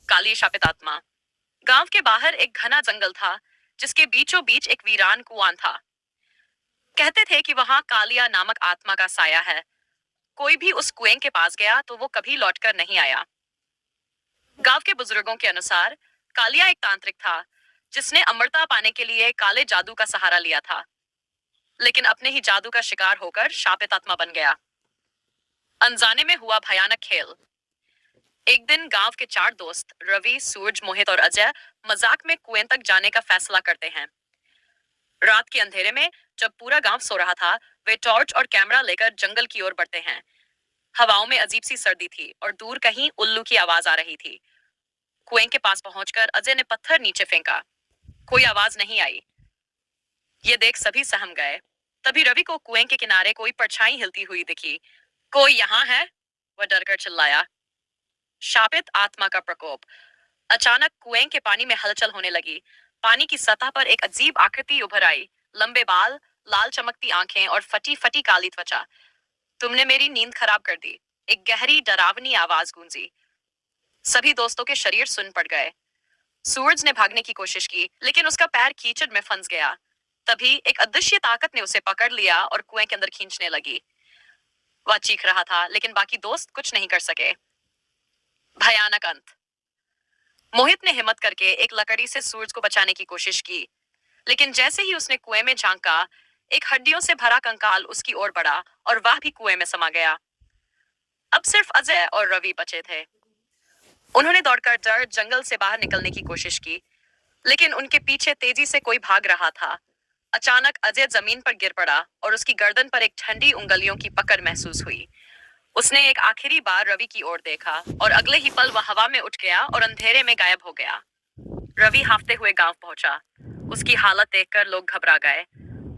काली शापित आत्मा। गांव के बाहर एक घना जंगल था, जिसके बीचों बीच एक वीरान कुआं था। कहते थे कि वहां कालिया नामक आत्मा का साया है। कोई भी उस कुएं के पास गया तो वो कभी लौटकर नहीं आया। गांव के बुजुर्गों के अनुसार कालिया एक तांत्रिक था, जिसने अमरता पाने के लिए काले जादू का सहारा लिया था, लेकिन अपने ही जादू का शिकार होकर शापित आत्मा बन गया। अनजाने में हुआ भयानक खेल। एक दिन गांव के चार दोस्त रवि, सूरज, मोहित और अजय मजाक में कुएं तक जाने का फैसला करते हैं। रात के अंधेरे में जब पूरा गांव सो रहा था, वे टॉर्च और कैमरा लेकर जंगल की ओर बढ़ते हैं। हवाओं में अजीब सी सर्दी थी और दूर कहीं उल्लू की आवाज आ रही थी। कुएं के पास पहुंचकर अजय ने पत्थर नीचे फेंका। कोई आवाज नहीं आई। ये देख सभी सहम गए। तभी रवि को कुएं के किनारे कोई परछाई हिलती हुई दिखी। कोई यहाँ है? वह डरकर चिल्लाया। शापित आत्मा का प्रकोप। अचानक कुएं के पानी में हलचल होने लगी। पानी की सतह पर एक अजीब आकृति उभर आई। लंबे बाल, लाल चमकती आंखें और फटी फटी काली त्वचा। तुमने मेरी नींद खराब कर दी, एक गहरी डरावनी आवाज गूंजी। सभी दोस्तों के शरीर सुन पड़ गए। सूरज ने भागने की कोशिश की, लेकिन उसका पैर कीचड़ में फंस गया। तभी एक अदृश्य ताकत ने उसे पकड़ लिया और कुएं के अंदर खींचने लगी। वह चीख रहा था, लेकिन बाकी दोस्त कुछ नहीं कर सके। भयानक अंत। मोहित ने हिम्मत करके एक लकड़ी से सूरज को बचाने की कोशिश की, लेकिन जैसे ही उसने कुएं में झांका, एक हड्डियों से भरा कंकाल उसकी ओर बढ़ा और वह भी कुएं में समा गया। अब सिर्फ अजय और रवि बचे थे। उन्होंने दौड़कर डर जंगल से बाहर निकलने की कोशिश की, लेकिन उनके पीछे तेजी से कोई भाग रहा था। अचानक अजय जमीन पर गिर पड़ा और उसकी गर्दन पर एक ठंडी उंगलियों की पकड़ महसूस हुई। उसने एक आखिरी बार रवि की ओर देखा और अगले ही पल वह हवा में उठ गया और अंधेरे में गायब हो गया। रवि हांफते हुए गांव पहुंचा। उसकी हालत देखकर लोग घबरा गए।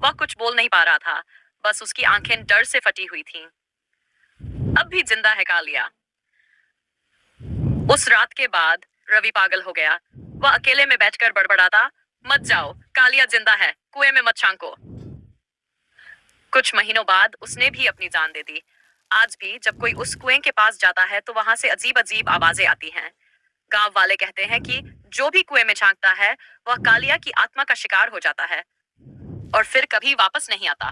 वह कुछ बोल नहीं पा रहा था, बस उसकी आंखें डर से फटी हुई थीं। अब भी जिंदा है कालिया। उस रात के बाद रवि पागल हो गया। वह अकेले में बैठकर बड़बड़ाता, मत जाओ, कालिया जिंदा है, कुएं में मत झांको। कुछ महीनों बाद उसने भी अपनी जान दे दी। आज भी जब कोई उस कुएं के पास जाता है तो वहां से अजीब अजीब आवाजें आती हैं। गांव वाले कहते हैं कि जो भी कुएं में झांकता है, वह कालिया की आत्मा का शिकार हो जाता है और फिर कभी वापस नहीं आता।